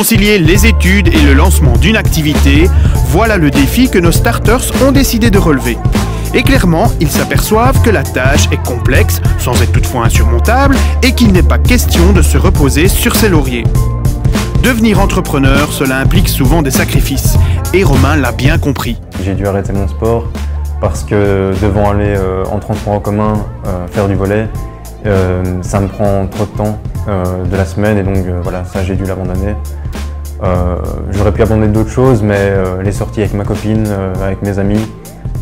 Concilier les études et le lancement d'une activité, voilà le défi que nos starters ont décidé de relever. Et clairement, ils s'aperçoivent que la tâche est complexe, sans être toutefois insurmontable, et qu'il n'est pas question de se reposer sur ses lauriers. Devenir entrepreneur, cela implique souvent des sacrifices, et Romain l'a bien compris. J'ai dû arrêter mon sport parce que devant aller en transport en commun, faire du volley, ça me prend trop de temps de la semaine, et donc voilà, ça j'ai dû l'abandonner. J'aurais pu abandonner d'autres choses, mais les sorties avec ma copine, avec mes amis,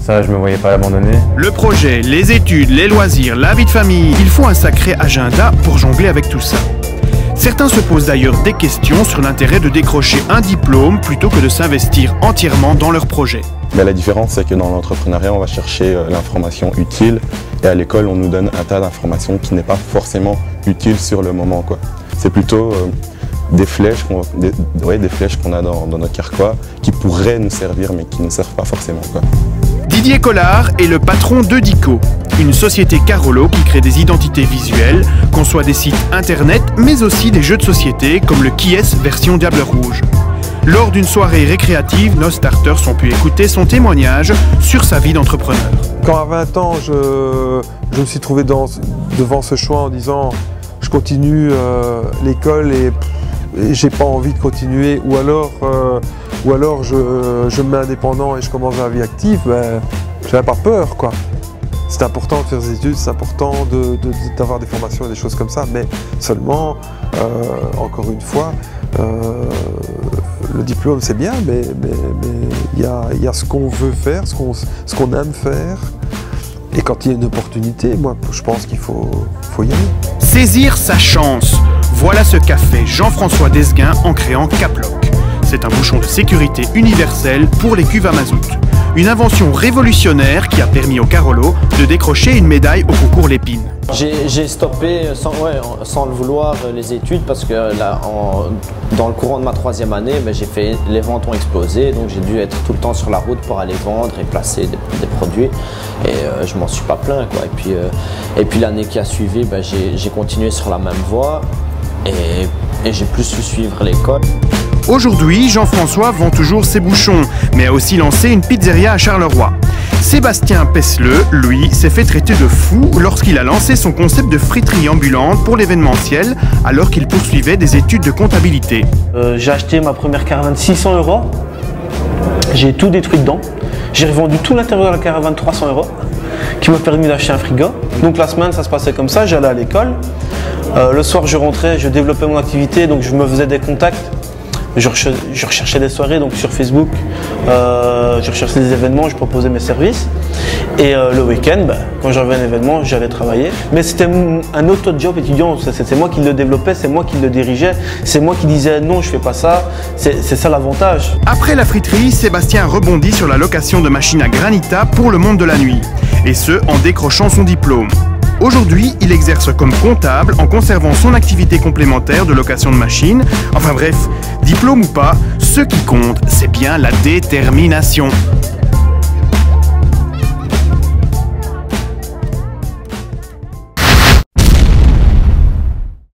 ça je me voyais pas l'abandonner. Le projet, les études, les loisirs, la vie de famille, il faut un sacré agenda pour jongler avec tout ça. Certains se posent d'ailleurs des questions sur l'intérêt de décrocher un diplôme plutôt que de s'investir entièrement dans leur projet. Mais la différence, c'est que dans l'entrepreneuriat, on va chercher l'information utile, et à l'école, on nous donne un tas d'informations qui n'est pas forcément utile sur le moment, quoi. C'est plutôt des flèches qu'on a dans notre carquois qui pourraient nous servir, mais qui ne servent pas forcément, quoi. Didier Collard est le patron d'Edico, une société Carolo qui crée des identités visuelles, conçoit des sites internet, mais aussi des jeux de société comme le Qui-est version Diable Rouge. Lors d'une soirée récréative, nos starters ont pu écouter son témoignage sur sa vie d'entrepreneur. Quand à 20 ans, je me suis trouvé devant ce choix en disant je continue l'école et j'ai pas envie de continuer, ou alors je me mets indépendant et je commence la vie active, ben, j'avais pas peur, quoi. C'est important de faire des études, c'est important d'avoir des formations et des choses comme ça, mais seulement, encore une fois, le diplôme c'est bien, mais il y a ce qu'on veut faire, ce qu'on aime faire, et quand il y a une opportunité, moi je pense qu'il faut y aller. Saisir sa chance, voilà ce qu'a fait Jean-François Desguin en créant Caplock. C'est un bouchon de sécurité universel pour les cuves à mazout. Une invention révolutionnaire qui a permis au Carolo de décrocher une médaille au concours Lépine. J'ai stoppé sans le vouloir les études parce que là, dans le courant de ma 3e année, les ventes ont explosé, donc j'ai dû être tout le temps sur la route pour aller vendre et placer des produits, et je m'en suis pas plaint, quoi. Et puis l'année qui a suivi, j'ai continué sur la même voie et j'ai plus su suivre l'école. Aujourd'hui, Jean-François vend toujours ses bouchons, mais a aussi lancé une pizzeria à Charleroi. Sébastien Pesseleux, lui, s'est fait traiter de fou lorsqu'il a lancé son concept de friterie ambulante pour l'événementiel, alors qu'il poursuivait des études de comptabilité. J'ai acheté ma première caravane 600 €, j'ai tout détruit dedans. J'ai revendu tout l'intérieur de la caravane 300 €, qui m'a permis d'acheter un frigo. Donc la semaine, ça se passait comme ça, j'allais à l'école. Le soir, je rentrais, je développais mon activité, donc je me faisais des contacts. Je recherchais des soirées donc sur Facebook, je recherchais des événements, je proposais mes services. Et le week-end, quand j'avais un événement, j'allais travailler. Mais c'était un autre job étudiant, c'est moi qui le développais, c'est moi qui le dirigeais, c'est moi qui disais non, je fais pas ça, c'est ça l'avantage. Après la friterie, Sébastien rebondit sur la location de machines à Granita pour le monde de la nuit. Et ce, en décrochant son diplôme. Aujourd'hui, il exerce comme comptable en conservant son activité complémentaire de location de machines. Enfin bref, diplôme ou pas, ce qui compte, c'est bien la détermination.